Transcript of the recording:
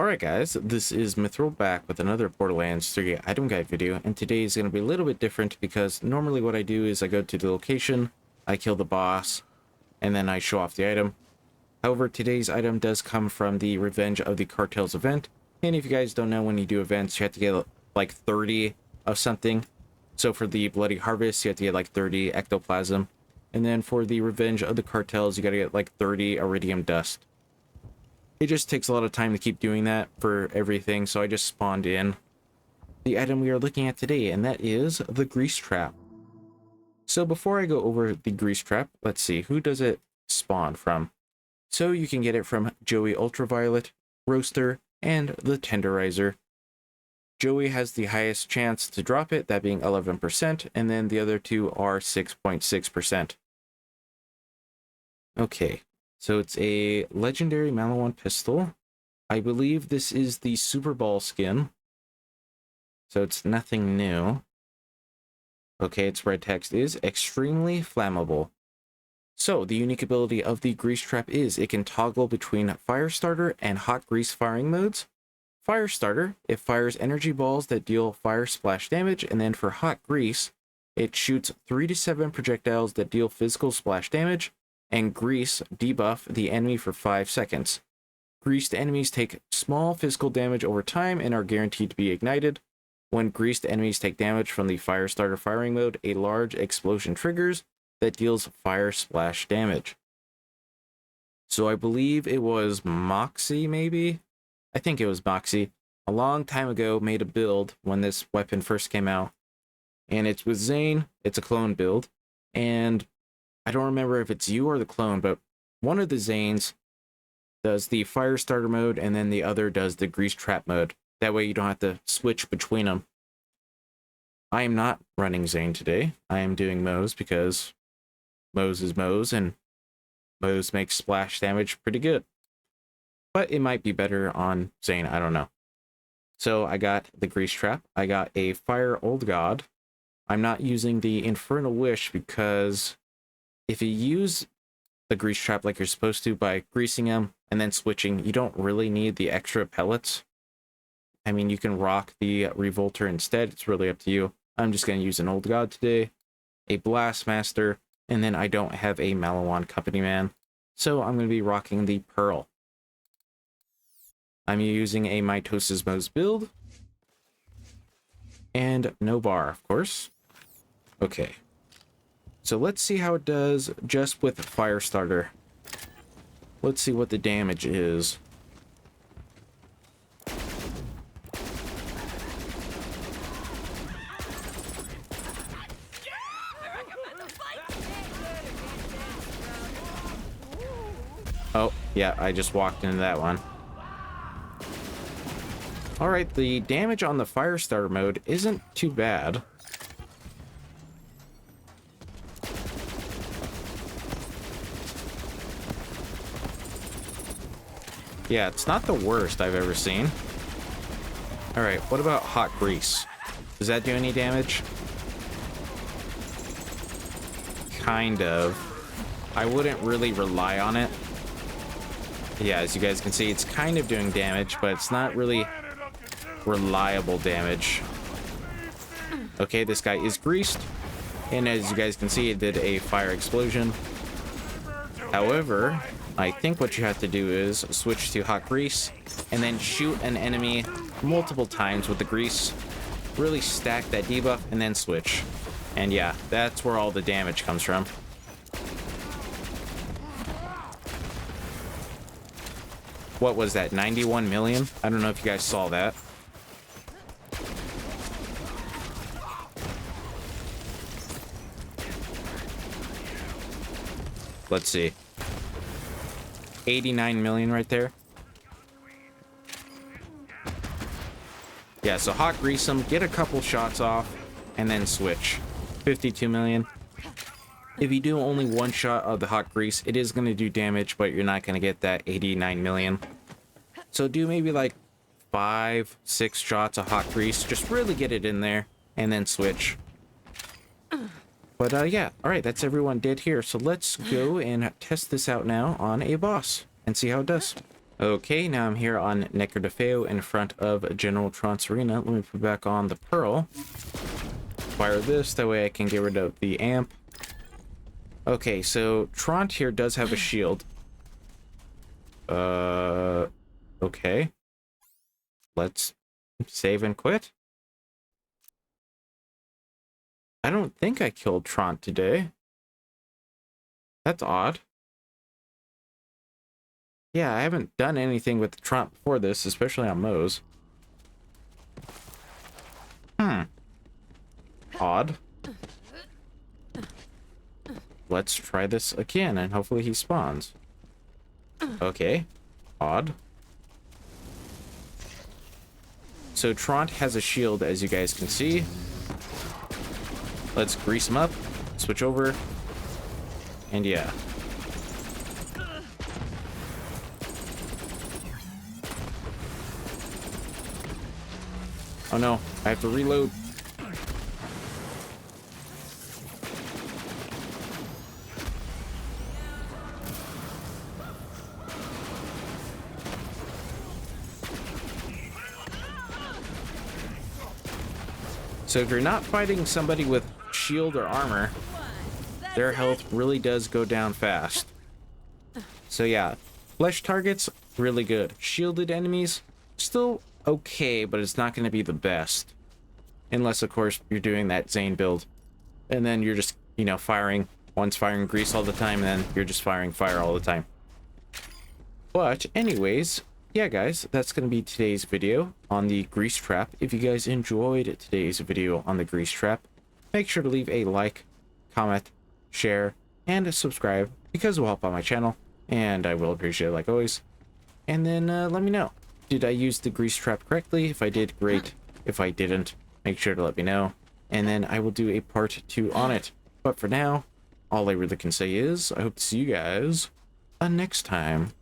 Alright guys, this is Mithril back with another Borderlands 3 item guide video, and today is going to be a little bit different because normally what I do is I go to the location, I kill the boss, and then I show off the item. However, today's item does come from the Revenge of the Cartels event, and if you guys don't know, when you do events you have to get like 30 of something. So for the Bloody Harvest you have to get like 30 ectoplasm, and then for the Revenge of the Cartels you gotta get like 30 iridium dust. It just takes a lot of time to keep doing that for everything, so I just spawned in the item we are looking at today, and that is the Grease Trap. So before I go over the Grease Trap, let's see, who does it spawn from? So you can get it from Joey Ultraviolet, Roaster, and the Tenderizer. Joey has the highest chance to drop it, that being 11%, and then the other two are 6.6%. Okay. So it's a legendary Malawan pistol. I believe this is the Super Ball skin. So it's nothing new. Okay, its red text is extremely flammable. So the unique ability of the Grease Trap is it can toggle between Firestarter and Hot Grease firing modes. Firestarter, it fires energy balls that deal fire splash damage, and then for Hot Grease, it shoots 3 to 7 projectiles that deal physical splash damage, and Grease debuff the enemy for 5 seconds. Greased enemies take small physical damage over time and are guaranteed to be ignited. When greased enemies take damage from the Firestarter firing mode, a large explosion triggers that deals fire splash damage. So I believe it was Moxie, maybe? I think it was Moxie. A long time ago made a build when this weapon first came out. And it's with Zane, it's a clone build. And I don't remember if it's you or the clone, but one of the Zanes does the Firestarter mode, and then the other does the Grease Trap mode. That way you don't have to switch between them. I am not running Zane today. I am doing Moze because Moze is Moze, and Moze makes splash damage pretty good. But it might be better on Zane, I don't know. So I got the Grease Trap. I got a Fire Old God. I'm not using the Infernal Wish because if you use the Grease Trap like you're supposed to by greasing them and then switching, you don't really need the extra pellets. I mean, you can rock the Revolter instead. It's really up to you. I'm just going to use an Old God today, a Blastmaster, and then I don't have a Malawan Company Man, so I'm going to be rocking the Pearl. I'm using a Mitosis Moze build, and no bar, of course. Okay. So let's see how it does just with Firestarter. Let's see what the damage is. Oh, yeah, I just walked into that one. Alright, the damage on the Firestarter mode isn't too bad. Yeah, it's not the worst I've ever seen. Alright, what about Hot Grease? Does that do any damage? Kind of. I wouldn't really rely on it. Yeah, as you guys can see, it's kind of doing damage, but it's not really reliable damage. Okay, this guy is greased. And as you guys can see, it did a fire explosion. However, I think what you have to do is switch to Hot Grease and then shoot an enemy multiple times with the grease. Really stack that debuff and then switch. And yeah, that's where all the damage comes from. What was that, 91 million? I don't know if you guys saw that. Let's see. 89 million right there. Yeah, so Hot Grease them, get a couple shots off, and then switch. 52 million. If you do only one shot of the Hot Grease, it is going to do damage, but you're not going to get that 89 million. So do maybe like 5-6 shots of Hot Grease. Just really get it in there, and then switch. But yeah, alright, that's everyone dead here. So let's go and test this out now on a boss and see how it does. Okay, now I'm here on Necker de Feo in front of General Trant's Arena. Let me put back on the Pearl. Fire this, that way I can get rid of the amp. Okay, so Trant here does have a shield. Okay. Let's save and quit. I don't think I killed Trant today. That's odd. Yeah, I haven't done anything with Trant before this, especially on Moe's. Odd. Let's try this again, and hopefully he spawns. Okay. Odd. So Trant has a shield, as you guys can see. Let's grease him up, switch over, and yeah. Oh no, I have to reload. So if you're not fighting somebody with shield or armor, their health really does go down fast. So yeah, flesh targets, really good. Shielded enemies, still okay, but it's not going to be the best. Unless, of course, you're doing that Zane build. And then you're just, you know, firing, one's firing grease all the time, and then you're just firing fire all the time. But anyways, yeah guys, that's going to be today's video on the grease trap. If you guys enjoyed today's video on the grease trap, make sure to leave a like, comment, share, and subscribe, because it will help out my channel, and I will appreciate it like always. And then let me know, did I use the grease trap correctly? If I did, great. If I didn't, make sure to let me know, and then I will do a part 2 on it. But for now, all I really can say is I hope to see you guys next time.